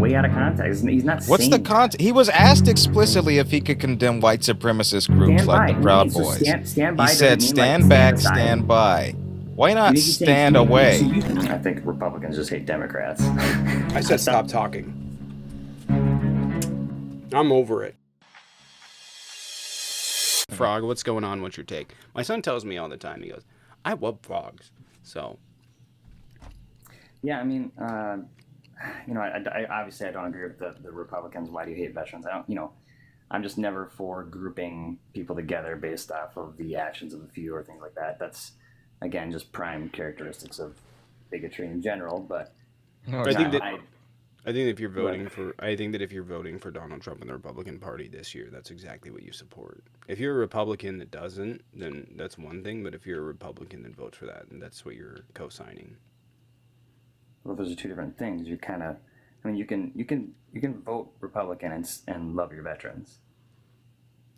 way out of context. He's not What's saying the that. context? He was asked explicitly if he could condemn white supremacist groups Stand like by. the Proud So Boys. stand by He said, doesn't mean like stand back, aside. stand by. Why You not think he's saying stand away? I think Republicans just hate Democrats. I said stop talking. I'm over it. Frog, what's going on? What's your take? My son tells me all the time. He goes, I love frogs. So. Yeah, I mean, you know, I obviously I don't agree with the Republicans. Why do you hate veterans? I don't, you know, I'm just never for grouping people together based off of the actions of a few or things like that. That's, again, just prime characteristics of bigotry in general. But I think that if you're voting for, I think that if you're voting for Donald Trump and the Republican Party this year, that's exactly what you support. If you're a Republican that doesn't, then that's one thing. But if you're a Republican that votes for that, then that's what you're co-signing. Well, those are two different things. You kind of, I mean, you can vote Republican and love your veterans.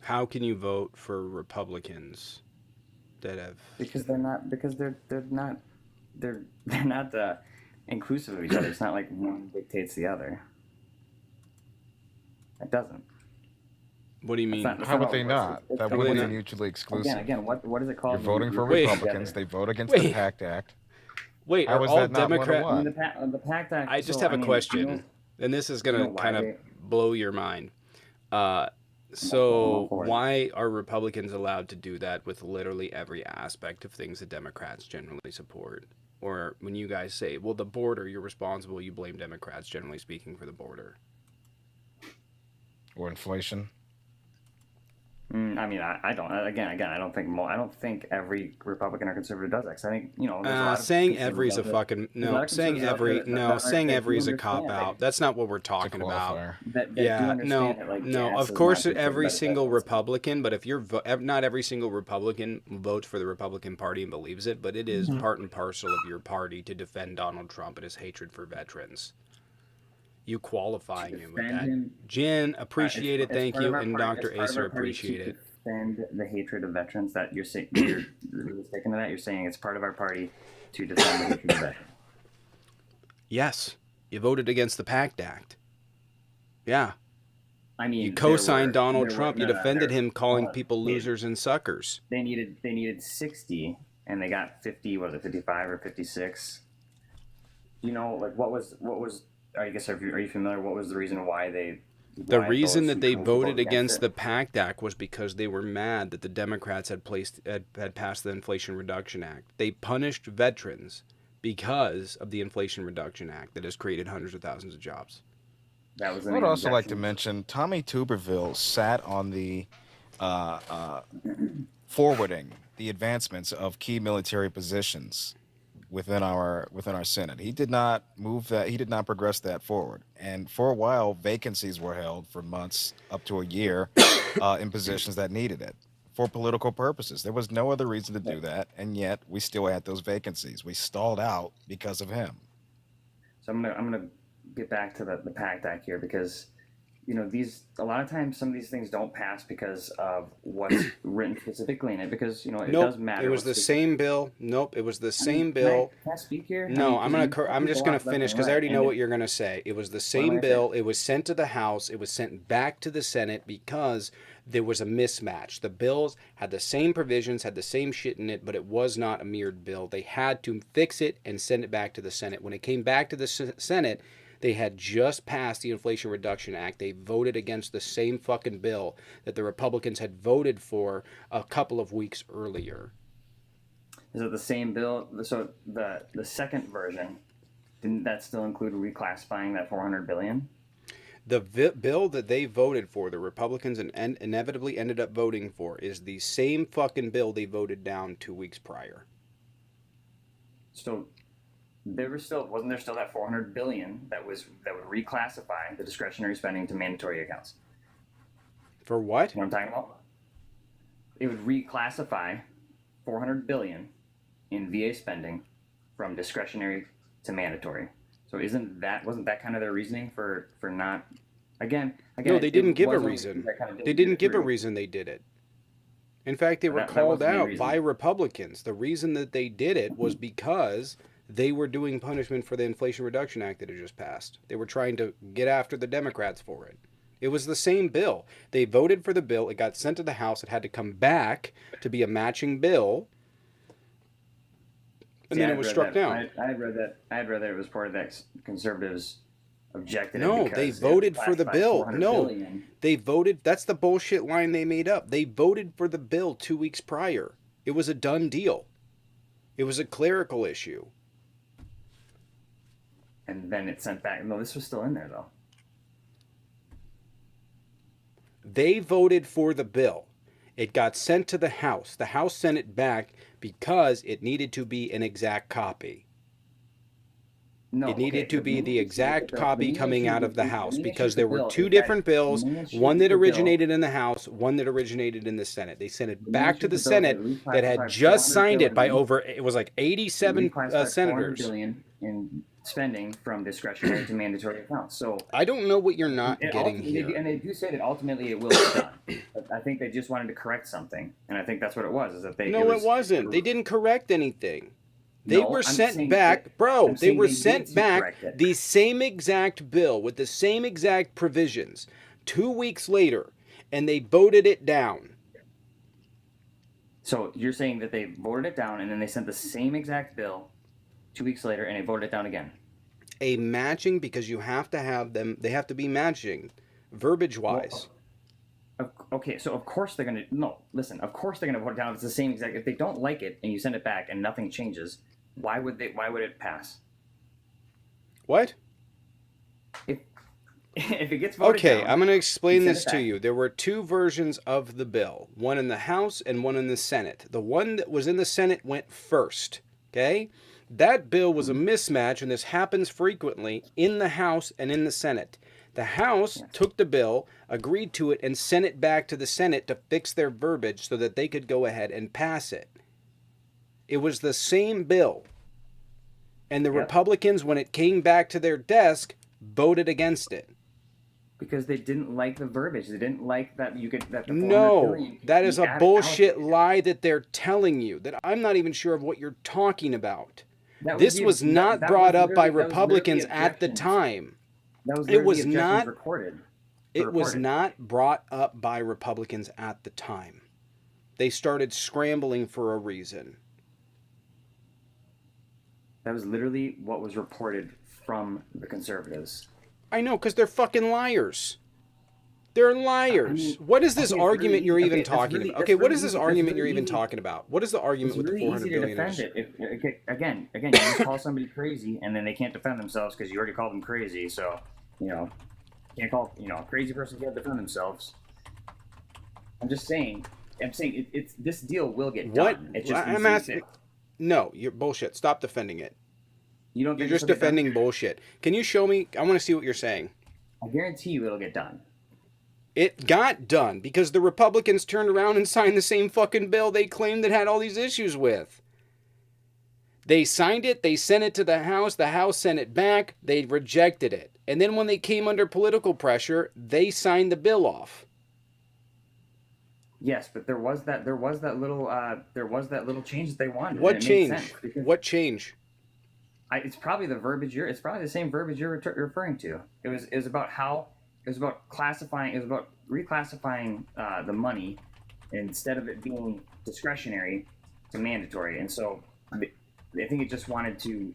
How can you vote for Republicans that have? Because they're not inclusive of each other. It's not like one dictates the other. It doesn't. What do you mean? How would they not? That wouldn't be mutually exclusive. Again, what is it called? You're voting for Republicans. They vote against the PACT Act. Wait, how are is all that not Democrats? one The PACT Act. I just have a question, and this is gonna kind of blow your mind. So why are Republicans allowed to do that with literally every aspect of things that Democrats generally support? Or when you guys say, well, the border, you're responsible, you blame Democrats, generally speaking, for the border. Or inflation. I mean, I don't. Again, I don't think every Republican or conservative does that. 'Cause I think, you know, saying every is a fucking saying every is a cop out. That's not what we're talking about. Of course, every single Republican. But if you're not every single Republican votes for the Republican Party and believes it, but it is part and parcel of your party to defend Donald Trump and his hatred for veterans. You qualifying him with that. Jen, appreciate it, thank you, and Dr. Acer, appreciate it. Defend the hatred of veterans that you're saying, you're sticking to that. You're saying it's part of our party to defend the hatred of veterans. Yes, you voted against the PACT Act. Yeah. I mean, you co-signed Donald Trump. You defended him, calling people losers and suckers. They needed 60, and they got 50. Was it 55 or 56? You know, like what was? I guess are you familiar? What was the reason why they? The reason that they voted against the PACT Act was because they were mad that the Democrats had passed the Inflation Reduction Act. They punished veterans because of the Inflation Reduction Act that has created hundreds of thousands of jobs. That was. I would also like to mention Tommy Tuberville sat on the forwarding the advancements of key military positions within our Senate. He did not move that. He did not progress that forward. And for a while, vacancies were held for months, up to a year, in positions that needed it for political purposes. There was no other reason to do that, and yet we still had those vacancies. We stalled out because of him. So I'm gonna get back to the PACT Act here because, you know, a lot of times some of these things don't pass because of what's written specifically in it, because, you know, it does matter. It was the same bill. Nope, it was the same bill. Can I speak here? No, I'm just gonna finish because I already know what you're gonna say. It was the same bill. It was sent to the House. It was sent back to the Senate because there was a mismatch. The bills had the same provisions, had the same shit in it, but it was not a mirrored bill. They had to fix it and send it back to the Senate. When it came back to the Senate, they had just passed the Inflation Reduction Act. They voted against the same fucking bill that the Republicans had voted for a couple of weeks earlier. Is it the same bill? So the second version, didn't that still include reclassifying that $400 billion? The bill that they voted for, the Republicans inevitably ended up voting for, is the same fucking bill they voted down 2 weeks prior. So wasn't there still that $400 billion that would reclassify the discretionary spending to mandatory accounts? For what? You know what I'm talking about? It would reclassify $400 billion in VA spending from discretionary to mandatory. So wasn't that kind of their reasoning for not? Again. No, they didn't give a reason. They didn't give a reason they did it. In fact, they were called out by Republicans. The reason that they did it was because they were doing punishment for the Inflation Reduction Act that had just passed. They were trying to get after the Democrats for it. It was the same bill. They voted for the bill. It got sent to the House. It had to come back to be a matching bill. And then it was struck down. I had read that it was part of that conservatives objected. No, they voted for the bill. No, they voted. That's the bullshit line they made up. They voted for the bill 2 weeks prior. It was a done deal. It was a clerical issue. And then it sent back. No, this was still in there, though. They voted for the bill. It got sent to the House. The House sent it back because it needed to be an exact copy. No, it needed okay, to be the exact copy coming out of the House the because issue there with the were bill two is different that- bills, the main issue one with that the bill- originated in the House, one that originated in the Senate. They sent it The back main to the issue with the bill Senate is that that had reclassified just 400 signed it by billion. over, it was like 87 Reclassified 400 senators. billion in spending from discretionary to mandatory accounts. So I don't know what you're not getting ultimately- here. and they do say that ultimately it will be done. But I think they just wanted to correct something, and I think that's what it was. Is that they? No, it wasn't. They didn't correct anything. They No, were I'm sent saying back, that- bro. I'm They saying were they sent need to back correct it. the same exact bill with the same exact provisions 2 weeks later, and they voted it down. So you're saying that they voted it down, and then they sent the same exact bill 2 weeks later, and they voted it down again. A matching, because you have to have them, they have to be matching, verbiage wise. Okay, so of course they're gonna listen. Of course they're gonna vote it down. If it's the same exact. If they don't like it and you send it back and nothing changes, why would they? Why would it pass? What? If it gets voted Okay, down, I'm going to explain you send this it to back. you. There were two versions of the bill, one in the House and one in the Senate. The one that was in the Senate went first, okay? That bill was a mismatch, and this happens frequently in the House and in the Senate. The House took the bill, agreed to it, and sent it back to the Senate to fix their verbiage so that they could go ahead and pass it. It was the same bill. And the Yep. Republicans, when it came back to their desk, voted against it. because they didn't like the verbiage. They didn't like that you could that the 400 No, billion could that be is a added- bullshit allocated. lie that they're telling you, that I'm not even sure of what you're talking about. That This the- was not that brought was up by literally- that was literally Republicans at the objections. time. That was It literally was objections not- recorded. It was reported. not brought up by Republicans at the time. They started scrambling for a reason. That was literally what was reported from the conservatives. I know, because they're fucking liars. They're liars. I mean, What is this okay, it's argument really- you're okay, even that's talking really- about? that's Okay, what really is this easy- that's argument really you're even easy. talking about? What is the argument It's with the really 400 easy to billion? defend it. Again, you just call somebody crazy, and then they can't defend themselves because you already called them crazy. So, can't call a crazy person can't defend themselves. I'm saying it's this deal will get What? done. It just I'm needs to be asking. fixed. No, you're bullshit. Stop defending it. You don't. You're think just this will get done? defending bullshit. Can you show me? I want to see what you're saying. I guarantee you it'll get done. It got done because the Republicans turned around and signed the same fucking bill they claimed that had all these issues with. They signed it, they sent it to the House sent it back, they rejected it. And then when they came under political pressure, they signed the bill off. Yes, but there was that little change that they wanted. What and it made change? sense because What change? it's probably the verbiage. It's probably the same verbiage you're referring to. It was about classifying. It was about reclassifying the money instead of it being discretionary to mandatory. And so I think it just wanted to,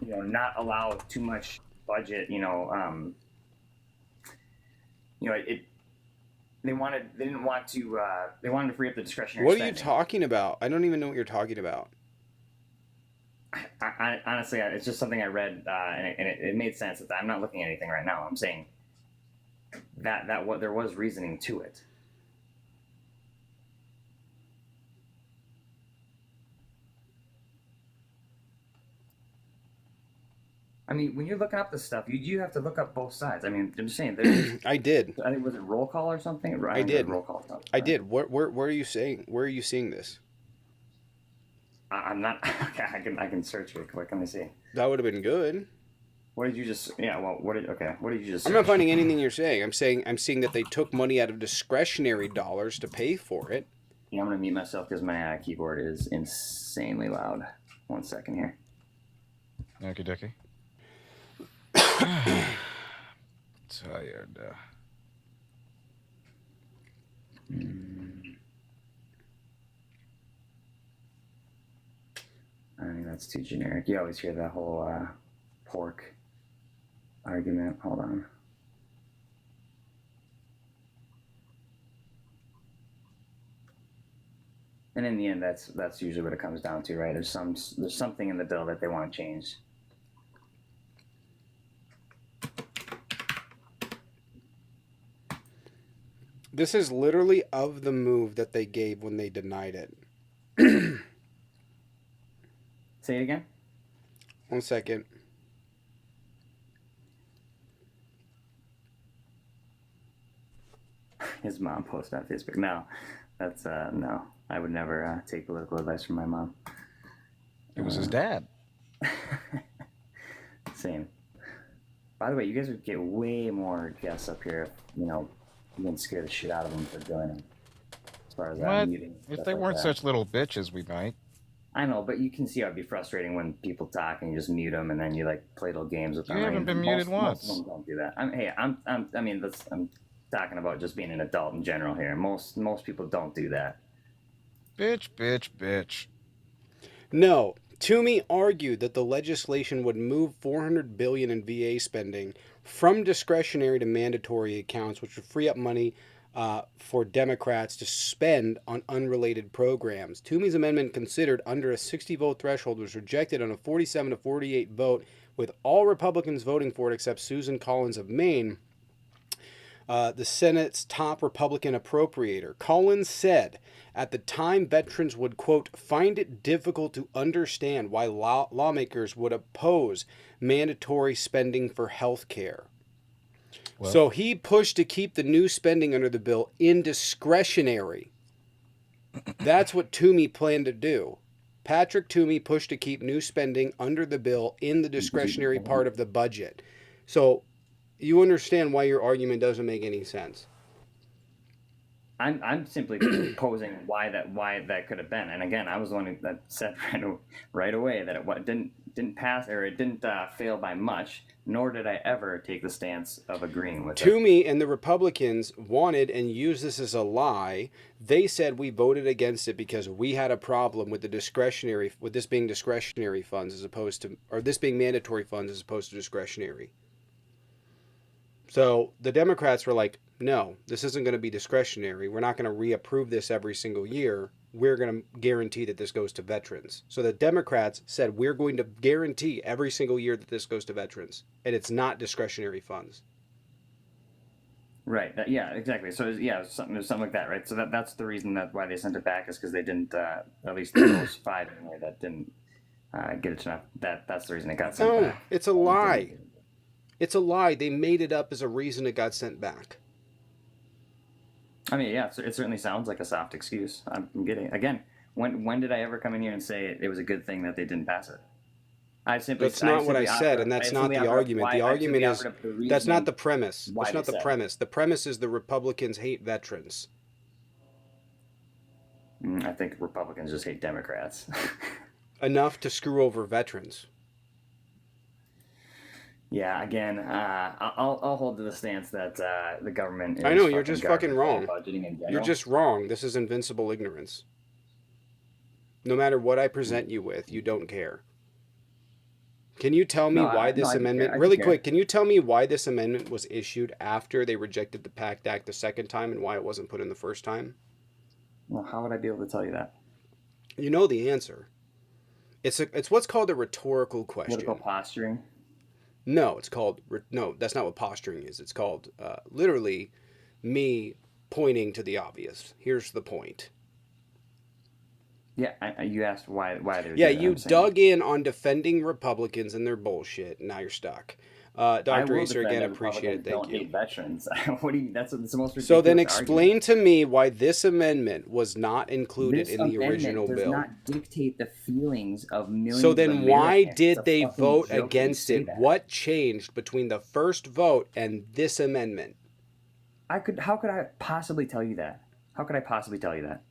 not allow too much budget. They wanted to free up the discretionary. What are you spending. talking about? I don't even know what you're talking about. I honestly, it's just something I read, and it made sense. I'm not looking at anything right now. I'm saying that what there was reasoning to it. I mean, when you're looking up this stuff, you have to look up both sides. I mean, I'm just saying. I did. I think was it roll call or something? I think it was did. roll call. Stuff. I did. Where are you saying? Where are you seeing this? I'm not. Okay, I can search real quick. Let me see. That would have been good. What did you just? Yeah. Well, what did you just? I'm not search? finding anything you're saying. I'm seeing that they took money out of discretionary dollars to pay for it. I'm gonna mute myself because my keyboard is insanely loud. 1 second here. Okie dokie. Tired. I think that's too generic. You always hear that whole pork argument. Hold on. And in the end, that's usually what it comes down to, right? There's something in the bill that they want to change. This is literally of the move that they gave when they denied it. Say it again. 1 second. His mom posted on Facebook. No, that's no. I would never take political advice from my mom. It was his dad. Same. By the way, you guys would get way more guests up here if, you didn't scare the shit out of them for joining. As far as What? muting. If they weren't such little bitches, we might. I know, but you can see how it'd be frustrating when people talk and you just mute them and then you play little games with them. You haven't been muted once. Most of them don't do that. I'm talking about just being an adult in general here. Most people don't do that. Bitch. No. Toomey argued that the legislation would move $400 billion in VA spending from discretionary to mandatory accounts, which would free up money for Democrats to spend on unrelated programs. Toomey's amendment, considered under a 60-vote threshold, was rejected on a 47-48 vote, with all Republicans voting for it except Susan Collins of Maine, the Senate's top Republican appropriator. Collins said at the time veterans would, quote, find it difficult to understand why lawmakers would oppose mandatory spending for health care. Well, so he pushed to keep the new spending under the bill indiscretionary. That's what Toomey planned to do. Patrick Toomey pushed to keep new spending under the bill in the discretionary part of the budget. So you understand why your argument doesn't make any sense. I'm simply posing why that could have been, and again, I was the one that said right away that it didn't pass, or it didn't fail by much. Nor did I ever take the stance of agreeing with it. Toomey and the Republicans wanted and used this as a lie. They said we voted against it because we had a problem with this being discretionary funds as opposed to, or this being mandatory funds as opposed to discretionary. So the Democrats were like, no, this isn't going to be discretionary. We're not going to reapprove this every single year. We're going to guarantee that this goes to veterans. So the Democrats said, we're going to guarantee every single year that this goes to veterans. And it's not discretionary funds. Right. Yeah, exactly. So, yeah, something like that, right? So that's the reason why they sent it back, is because they didn't, at least those five anyway, that didn't get it enough. That's the reason it got sent back. It's a lie. It's a lie. They made it up as a reason it got sent back. I mean, yeah, it certainly sounds like a soft excuse. I'm getting, again, when did I ever come in here and say it was a good thing that they didn't pass it? That's not what I said, and that's not the argument. The argument is that's not the premise. That's not the premise. The premise is the Republicans hate veterans. I think Republicans just hate Democrats. Enough to screw over veterans. Yeah, again, I'll hold to the stance that the government is I know, you're just fucking wrong. You're just wrong. This is invincible ignorance. No matter what I present you with, you don't care. Can you tell me why this amendment, really quick, can you tell me why this amendment was issued after they rejected the PACT Act the second time and why it wasn't put in the first time? Well, how would I be able to tell you that? You know the answer. It's what's called a rhetorical question. Political posturing? No, that's not what posturing is. It's called literally me pointing to the obvious. Here's the point. Yeah, you asked why they're Yeah, you dug in on defending Republicans and their bullshit. Now you're stuck. Dr. Acer, again, appreciate it. Thank you. Hate veterans. What do you? That's the most ridiculous. So then explain to me why this amendment was not included in the original bill. This amendment does not dictate the feelings of millions. So then why did they vote against it? What changed between the first vote and this amendment? How could I possibly tell you that? How could I possibly tell you that?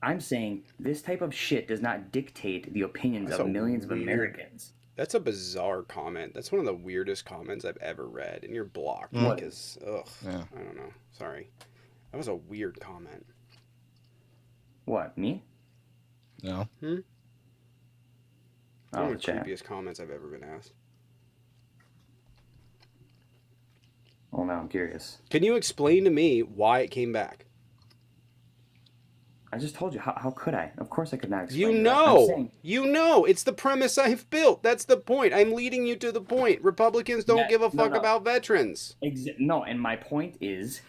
I'm saying this type of shit does not dictate the opinions That's of a millions of weird- Americans. That's a bizarre comment. That's one of the weirdest comments I've ever read, and you're blocked What? because, ugh, Yeah. I don't know. Sorry. That was a weird comment. What, me? No. One Oh, of the the chat. creepiest comments I've ever been asked. Well, now I'm curious. Can you explain to me why it came back? I just told you. How could I? Of course I could not explain. You that. I'm know, saying, it's the premise I've built. That's the point. I'm leading you to the point. Republicans don't Yeah, give a no, fuck no. about veterans. no, and my point is,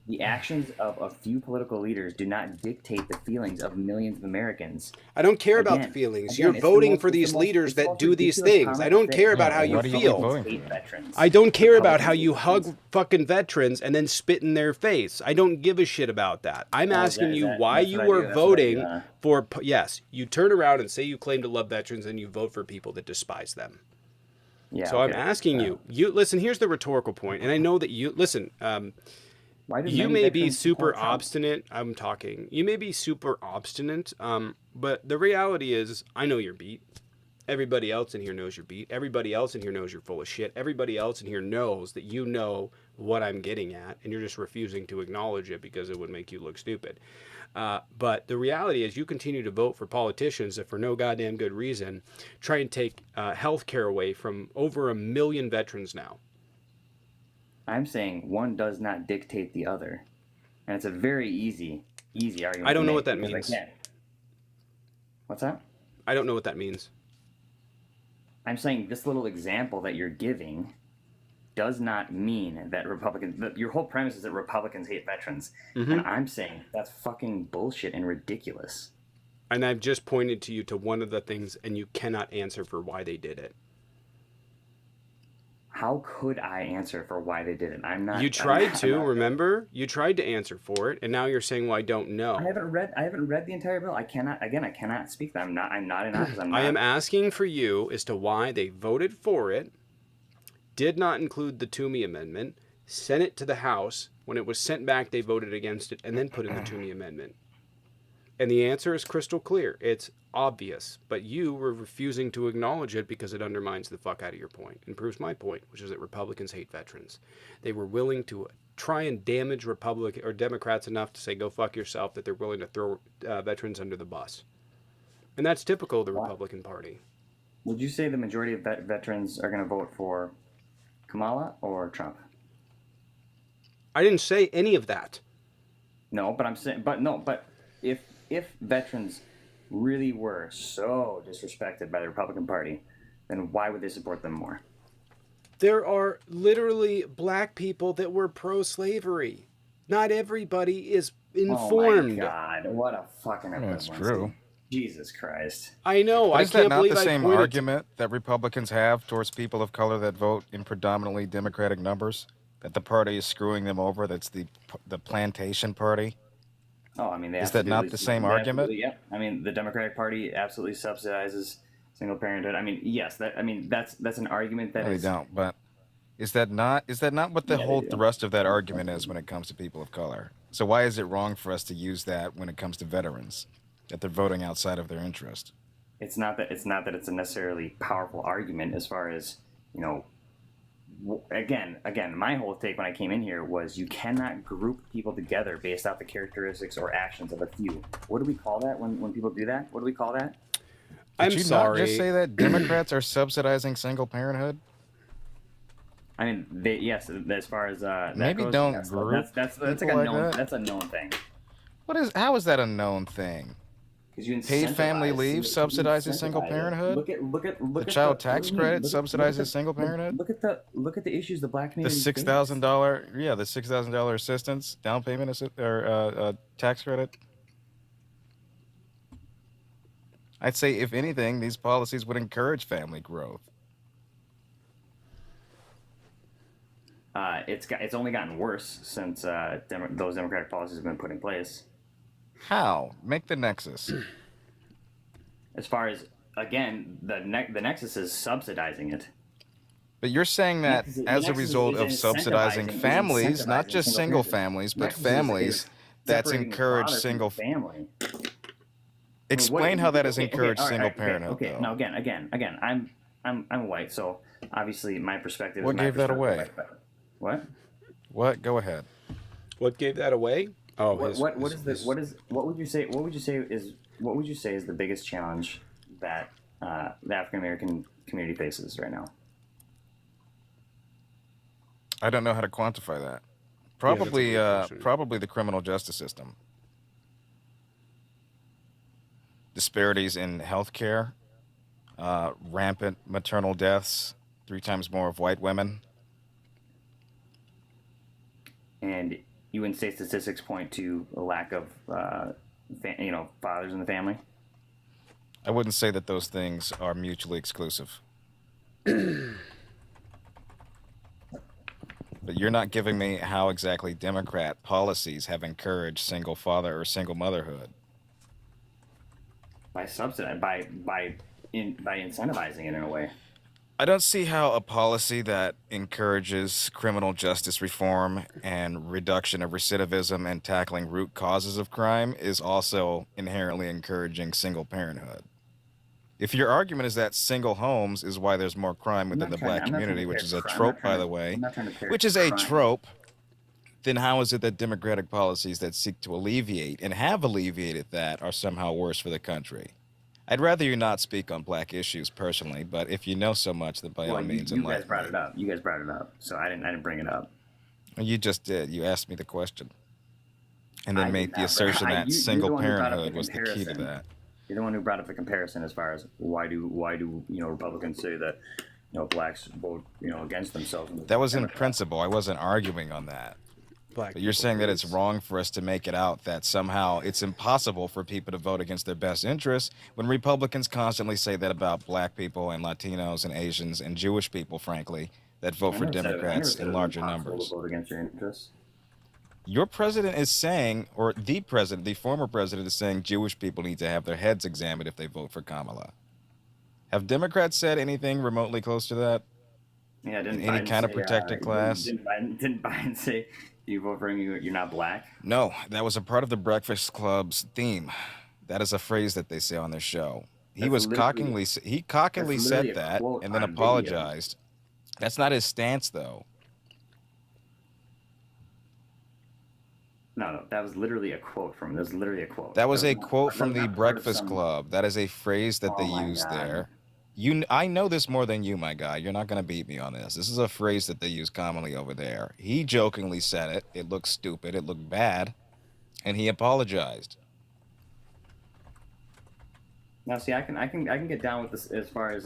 the actions of a few political leaders do not dictate the feelings of millions of Americans. I don't care about the Again, feelings. again, You're it's the voting most- for it's the these most- leaders it's the that most do these ridiculous things. comment I don't to care say, about Yeah, how you what are you feel. voting hate for? veterans. I don't care about how Republicans you hate hug veterans. fucking veterans and then spit in their face. I don't give a shit about that. I'm Oh, is asking that- you is that- why that's you what I were do, that's what I do, voting huh? for. Yes, you turn around and say you claim to love veterans and you vote for people that despise them. Yeah, So I'm okay. asking you. You listen. Here's the rhetorical point, and I know that you listen. Why do You many may be veterans super support Trump? obstinate. I'm talking. You may be super obstinate. But the reality is, I know your beat. Everybody else in here knows your beat. Everybody else in here knows you're full of shit. Everybody else in here knows that you know what I'm getting at, and you're just refusing to acknowledge it because it would make you look stupid. But the reality is, you continue to vote for politicians that, for no goddamn good reason, try and take health care away from over 1 million veterans now. I'm saying one does not dictate the other, and it's a very easy argument. I don't to know make what that because I means. can't. What's that? I don't know what that means. I'm saying this little example that you're giving does not mean that Republicans. Your whole premise is that Republicans hate veterans, and I'm saying that's fucking bullshit and ridiculous. And I've just pointed to you to one of the things, and you cannot answer for why they did it. How could I answer for why they did it? I'm not. You tried to, I'm not- remember? You tried to answer for it, and now you're saying, "Well, I don't know." I haven't read the entire bill. I cannot speak that. I'm not in office. I'm not. I am asking for you as to why they voted for it, did not include the Toomey Amendment, sent it to the House. When it was sent back, they voted against it, and then put in the Toomey Amendment. And the answer is crystal clear. It's obvious, but you were refusing to acknowledge it because it undermines the fuck out of your point and proves my point, which is that Republicans hate veterans. They were willing to try and damage Republican or Democrats enough to say, go fuck yourself, that they're willing to throw veterans under the bus. And that's typical of the Republican Party. Would you say the majority of veterans are going to vote for Kamala or Trump? I didn't say any of that. No, but I'm saying, but if veterans really were so disrespected by the Republican Party, then why would they support them more? There are literally black people that were pro-slavery. Not everybody is informed. Oh my God, what a fucking That's equivalency. true. Jesus Christ. I know. But I is can't that not believe the I same pointed argument that Republicans have towards people of color that vote in predominantly Democratic numbers? That the party is screwing them over? That's the plantation party? Oh, I mean, Is that not the same argument? Yeah, I mean, the Democratic Party absolutely subsidizes single parenthood. I mean, yes, that's an argument that No, they is. don't. But is that not what the Yeah, whole they do. thrust of that argument is when it comes to people of color? So why is it wrong for us to use that when it comes to veterans? That they're voting outside of their interest? It's not that it's a necessarily powerful argument as far as, you know. Again, my whole take when I came in here was you cannot group people together based off the characteristics or actions of a few. What do we call that when people do that? What do we call that? I'm Did you sorry. not just say that Democrats are subsidizing single parenthood? I mean, yes, as far as that Maybe goes, don't yes, group that's like people a like known that. that's a known thing. How is that a known thing? Because you Paid family incentivize- leave you subsidizes incentivize single it. parenthood? Look The at child what tax do you mean? credit Look at subsidizes single parenthood? Look at the issues the black The community. $6,000, the $6,000 assistance, down payment or tax credit. I'd say, if anything, these policies would encourage family growth. It's only gotten worse since those democratic policies have been put in place. How? Make the nexus. As far as again, the nexus is subsidizing it. But you're saying that Nexus- as a Nexus result is of subsidizing incentivizing- families, not incentivizing just single parenthood. families, but Nexus is families that's separating the encouraged father from single. the family. Explain how that has encouraged all right, single okay, parenthood, okay. though. Now again, I'm white, so obviously my perspective What is my gave that perspective. away? What? What? Go ahead. What gave that away? Oh, What would you say is the biggest challenge that the African American community faces right now? I don't know how to quantify that. Yeah, that's a Probably, great question. probably the criminal justice system. Disparities in healthcare, rampant maternal deaths, 3 times more of white women. And you wouldn't say statistics point to a lack of fathers in the family? I wouldn't say that those things are mutually exclusive. But you're not giving me how exactly Democrat policies have encouraged single father or single motherhood. By subsidizing, by incentivizing it in a way. I don't see how a policy that encourages criminal justice reform and reduction of recidivism and tackling root causes of crime is also inherently encouraging single parenthood. If your argument is that single homes is why there's more crime within the black community, which is a trope, by the way, which is a trope, then how is it that democratic policies that seek to alleviate and have alleviated that are somehow worse for the country? I'd rather you not speak on black issues personally, but if you know so much, then by all means, you guys brought it up. You guys brought it up, so I didn't bring it up. You just did. You asked me the question, and then made the assertion that single parenthood was the key to that. You're the one who brought up the comparison as far as why do Republicans say that blacks vote against themselves? That was in principle. I wasn't arguing on that. But you're saying that it's wrong for us to make it out that somehow it's impossible for people to vote against their best interests when Republicans constantly say that about black people and Latinos and Asians and Jewish people, frankly, that vote for Democrats in larger numbers. To vote against your interests. Your president is saying, or the president, the former president is saying Jewish people need to have their heads examined if they vote for Kamala. Have Democrats said anything remotely close to that? Yeah, didn't in any Biden kind of say, protected class? Didn't Biden say you vote for him, you're not black? No, that was a part of the Breakfast Club's theme. That is a phrase that they say on their show. He cockingly said that and then apologized. That's not his stance, though. No, that was literally a quote from. That was literally a quote. That was a quote from the Breakfast Club. That is a phrase that they used there. I know this more than you, my guy. You're not going to beat me on this. This is a phrase that they use commonly over there. He jokingly said it. It looked stupid. It looked bad, and he apologized. Now, see, I can get down with this as far as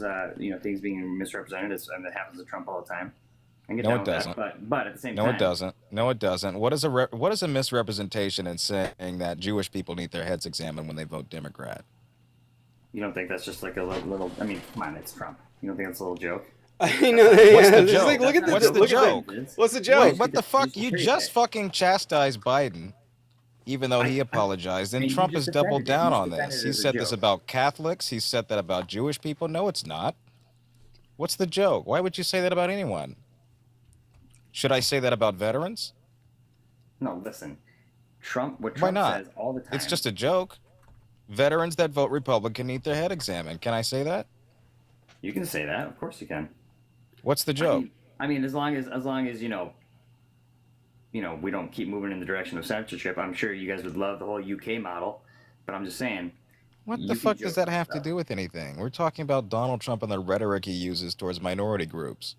things being misrepresented. And that happens to Trump all the time. No, it doesn't. But at the same time, no, it doesn't. No, it doesn't. What is a misrepresentation in saying that Jewish people need their heads examined when they vote Democrat? You don't think that's just like a little? I mean, come on, it's Trump. You don't think it's a little joke? I know. What's the joke? Like, look at What's the joke? What's the joke? Wait, what the fuck? You just fucking chastised Biden, even though he apologized, and Trump has doubled down on this. He said this about Catholics. He said that about Jewish people. No, it's not. What's the joke? Why would you say that about anyone? Should I say that about veterans? No, listen. What Trump says all the time. It's just a joke. Veterans that vote Republican need their head examined. Can I say that? You can say that. Of course you can. What's the joke? I mean, as long as we don't keep moving in the direction of censorship, I'm sure you guys would love the whole UK model. But I'm just saying. What the fuck does that have to do with anything? We're talking about Donald Trump and the rhetoric he uses towards minority groups.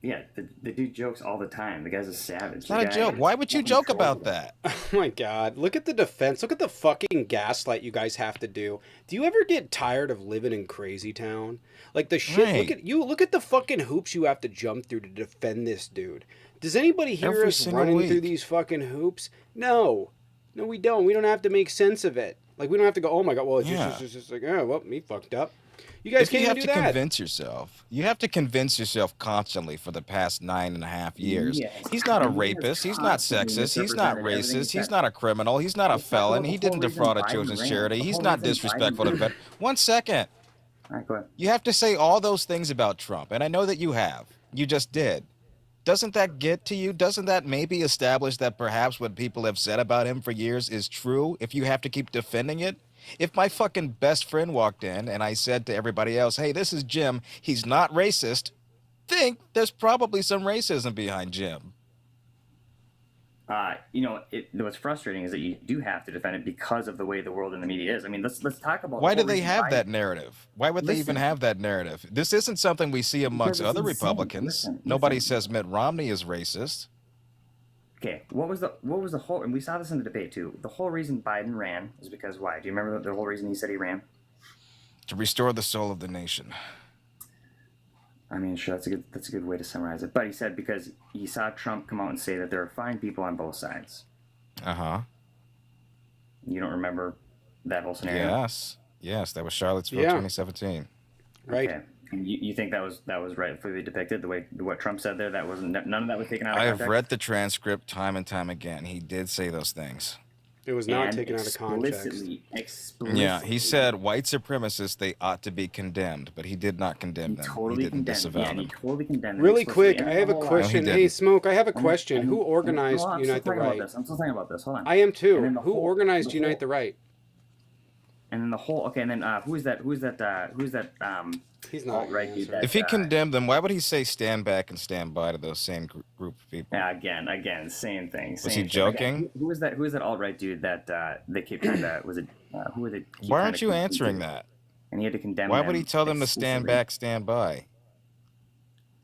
Yeah, the dude jokes all the time. The guy's a savage. It's not a joke. Why would you joke about that? Oh my God. Look at the defense. Look at the fucking gaslight you guys have to do. Do you ever get tired of living in crazy town? Like the shit, Right. look at the fucking hoops you have to jump through to defend this dude. Does anybody hear Every us single running week. through these fucking hoops? No. No, we don't. We don't have to make sense of it. Like, we don't have to go, oh my God, well, it's just like, oh, well, me fucked up. You guys can't even do that. You have to convince yourself constantly for the past 9.5 years. Yes. He's not a rapist. He's not sexist. He's not racist. He's not a criminal. He's not a felon. He didn't defraud a children's charity. He's not disrespectful to veterans. 1 second. All right, go ahead. You have to say all those things about Trump, and I know that you have. You just did. Doesn't that get to you? Doesn't that maybe establish that perhaps what people have said about him for years is true if you have to keep defending it? If my fucking best friend walked in and I said to everybody else, hey, this is Jim, he's not racist, think there's probably some racism behind Jim. What's frustrating is that you do have to defend it because of the way the world and the media is. I mean, let's talk about Why do they have that narrative? Why would they even Listen. have that narrative? This isn't something we see amongst Because it's other insane. Republicans. Listen. Nobody says Mitt Romney is racist. Okay, what was the whole? And we saw this in the debate too. The whole reason Biden ran is because why? Do you remember the whole reason he said he ran? To restore the soul of the nation. I mean, sure, that's a good way to summarize it. But he said because he saw Trump come out and say that there are fine people on both sides. Uh-huh. You don't remember that whole scenario? Yes, that was Charlottesville 2017. Right. Okay. And you think that was rightfully depicted the way what Trump said there? That wasn't, none of that was taken out of I context? have read the transcript time and time again. He did say those things. It was not And taken out of context. Explicitly. Yeah, he said white supremacists, they ought to be condemned, but he did not condemn them. Totally He didn't condemned. disavow Yeah, and he them. totally condemned them Really explicitly. quick, And I have a the whole- question. No, he Hey, didn't. Smoke, I have a question. and- Who organized I'm Unite the still talking about Right? this. I'm still talking about this. Hold on. I am too. And then the Who whole- organized the Unite whole- the Right? And then the whole okay, and then who's that? He's not right dude? answering. If he condemned them, why would he say stand back and stand by to those same group of people? Yeah, again, same thing. Was same he thing. joking? Again, who was that? Who was that alt-right dude that they keep trying to? Was it who were they? keep Why trying aren't to you keep- answering that? And he had to condemn. Why would he tell them to stand explicitly. back, stand by?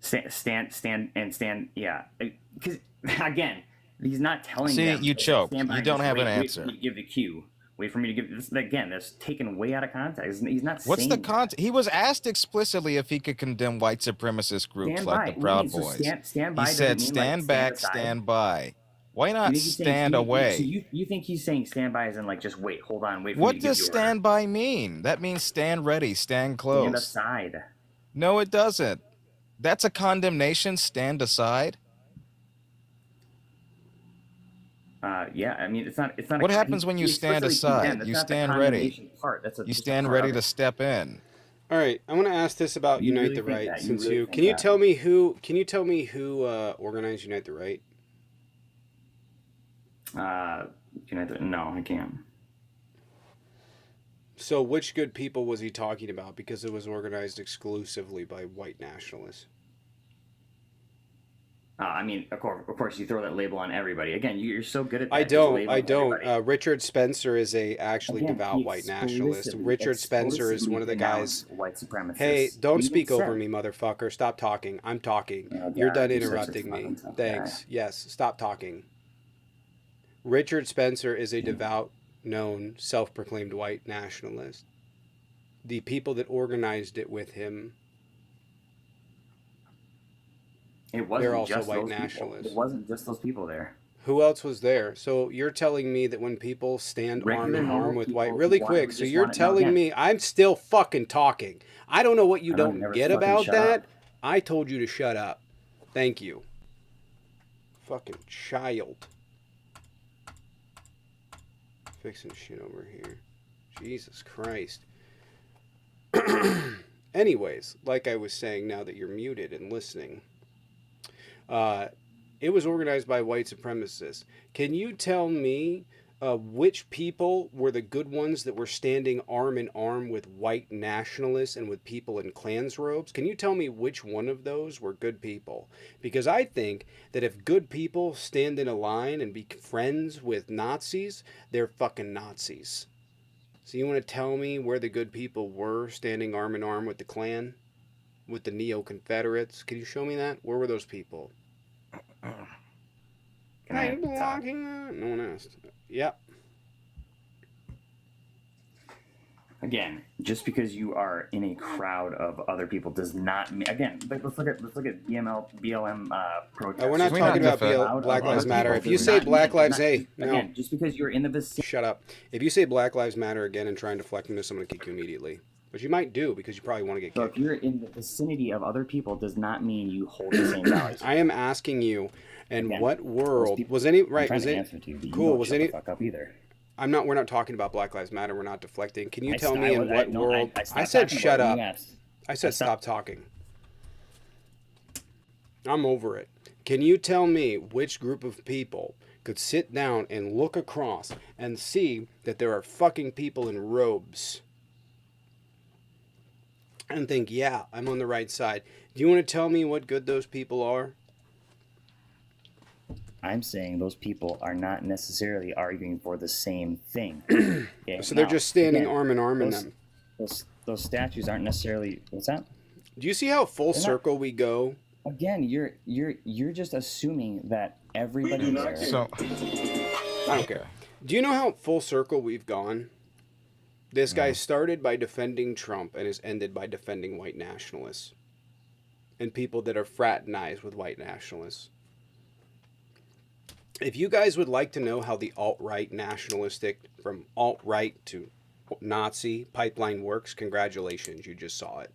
Stand. Yeah, because again, he's not telling See, them. you choked. stand by You and don't just have an wait answer. for me to give the cue. Wait for me to give this again. That's taken way out of context. He's not. What's saying the that. context? He was asked explicitly if he could condemn white supremacist groups Stand like by. the Proud So Boys. stand by He doesn't said, mean, stand like, back, aside. stand by. Why You not think he's saying- stand So away? you think he's saying stand by as in like just wait, hold on, wait for me What to give does you order. stand by mean? That means stand ready, stand Stand close. aside. No, it doesn't. That's a condemnation, stand aside. Yeah, I mean it's not. What happens when you he stand explicitly aside? condemned. You That's not the stand ready. condemnation Part. That's You just a stand part ready of to it. step in. All right, I want to ask this about You Unite really the think Right. that? You Since really you think can you that? tell me who organized Unite the Right? No, I can't. So which good people was he talking about? Because it was organized exclusively by white nationalists. I mean, of course, you throw that label on everybody. Again, you're so good at that. I just don't. label I don't. everybody. Richard Spencer is a actually Again, devout he white nationalist. explicitly- Richard Spencer is one of the explicitly guys. denounced white supremacists. Hey, don't He speak even over said- me, motherfucker. Stop talking. I'm talking. Oh, You're God, done you're such a interrupting me. fucking tough Thanks. guy. Yes, stop talking. Richard Spencer is a devout, known, self-proclaimed white nationalist. The people that organized it with him, It wasn't they're also just white those people. nationalists. It wasn't just those people there. who else was there? So you're telling me that when people stand arm in Regular arm with people white, who really want- quick, who so just you're want it now telling again. me I'm still fucking talking. I don't know what you I know, don't never get fucking about shut that. up. I told you to shut up. Thank you. Fucking child. Fixing shit over here. Jesus Christ. Anyways, like I was saying, now that you're muted and listening, it was organized by white supremacists. Can you tell me which people were the good ones that were standing arm in arm with white nationalists and with people in Klans robes? Can you tell me which one of those were good people? Because I think that if good people stand in a line and be friends with Nazis, they're fucking Nazis. So you want to tell me where the good people were standing arm in arm with the Klan? With the Neo-Confederates? Can you show me that? Where were those people? Can I Hey, talk? blocking that? No one asked. Yep. Again, just because you are in a crowd of other people does not mean. Again, but let's look at BLM protests. We're not We're talking not about defend- Black Lives Other Matter. people If you does say not Black mean- Lives, not- hey, no. Again, just because you're in the vicinity. Shut up. If you say Black Lives Matter again and try and deflect from this, I'm going to kick you immediately. But you might do because you probably want to get So kicked. if you're in the vicinity of other people, does not mean you hold the same values. I am asking you, in Again, what world people- was any I'm right? trying Was to it answer to you, but you cool? don't Was shut any? the fuck up either. I'm not. We're not talking about Black Lives Matter. We're not deflecting. Can you tell me in I what no, world? stopped I said talking shut about up. it. You asked. I said I stopped- stop talking. I'm over it. Can you tell me which group of people could sit down and look across and see that there are fucking people in robes and think, yeah, I'm on the right side. Do you want to tell me what good those people are? I'm saying those people are not necessarily arguing for the same thing. Okay? So they're just standing arm in arm in those, them. Those statues aren't necessarily. What's that? Do you see how full circle we go? Again, you're just assuming that everybody there. So I don't care. Do you know how full circle we've gone? This guy started by defending Trump and has ended by defending white nationalists and people that are fraternized with white nationalists. If you guys would like to know how the alt-right nationalistic, from alt-right to Nazi pipeline works, congratulations, you just saw it.